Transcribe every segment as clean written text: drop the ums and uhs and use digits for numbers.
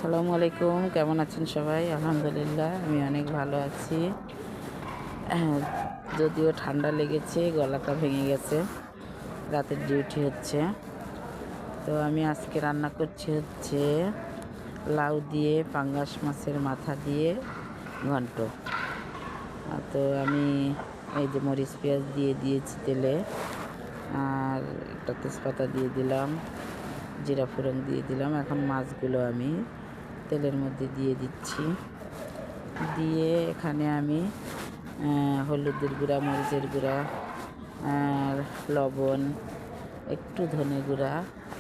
আসসালামু আলাইকুম, কেমন আছেন সবাই? আলহামদুলিল্লাহ আমি অনেক ভালো আছি। যদিও ঠান্ডা লেগেছে, গলাটা ভেঙে গেছে, রাতের ডিউটি হচ্ছে। তো আমি আজকে রান্না করছি হচ্ছে লাউ দিয়ে পাঙ্গাস মাছের মাথা দিয়ে ঘন্ট। তো আমি এই যে মরিচ পেঁয়াজ দিয়ে দিয়েছি তেলে, আর একটা তেজপাতা দিয়ে দিলাম, জিরা ফোড়ন দিয়ে দিলাম। এখন মাছগুলো আমি তেলের মধ্যে দিয়ে দিচ্ছি। দিয়ে এখানে আমি হলুদের গুঁড়া, মরিচের গুঁড়া, আর লবণ, একটু ধনে গুঁড়া,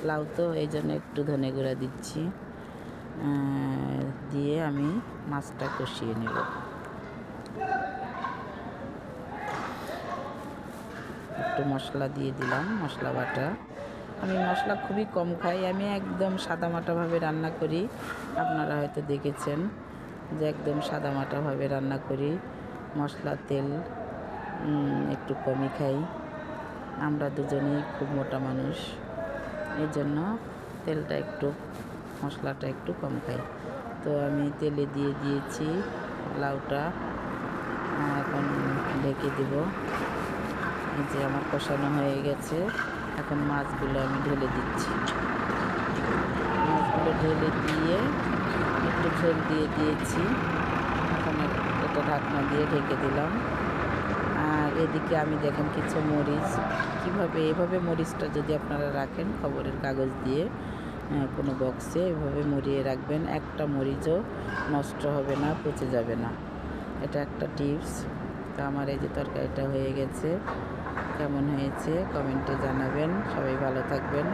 লাউ তো এই জন্য একটু ধনে গুঁড়া দিচ্ছি। দিয়ে আমি মাছটা কষিয়ে নেব। একটু মশলা দিয়ে দিলাম, মশলা বাটা। আমি মশলা খুবই কম খাই, আমি একদম সাদামাটাভাবে রান্না করি। আপনারা হয়তো দেখেছেন যে একদম সাদামাটাভাবে রান্না করি, মশলা তেল একটু কমই খাই। আমরা দুজনেই খুব মোটা মানুষ, এই জন্য তেলটা একটু, মশলাটা একটু কম খাই। তো আমি তেলে দিয়ে দিয়েছি লাউটা, এখন ঢেকে দেব। এই যে আমার কষানো হয়ে গেছে, এখন মাছগুলো আমি ঢেলে দিচ্ছি। মাছগুলো ঢেলে দিয়ে একটু ঝোল দিয়ে দিয়েছি। এখন এটা ঢাকনা দিয়ে ঢেকে দিলাম। আর এদিকে আমি দেখেন কিছু মরিচ, এভাবে মরিচটা যদি আপনারা রাখেন খবরের কাগজ দিয়ে কোনো বক্সে এভাবে মুড়িয়ে রাখবেন, একটা মরিচও নষ্ট হবে না, পচে যাবে না। এটা একটা টিপস। তো আমার এই যে তরকারিটা হয়ে গেছে, কেমন হয়েছে কমেন্টে জানাবেন। সবাই ভালো থাকবেন।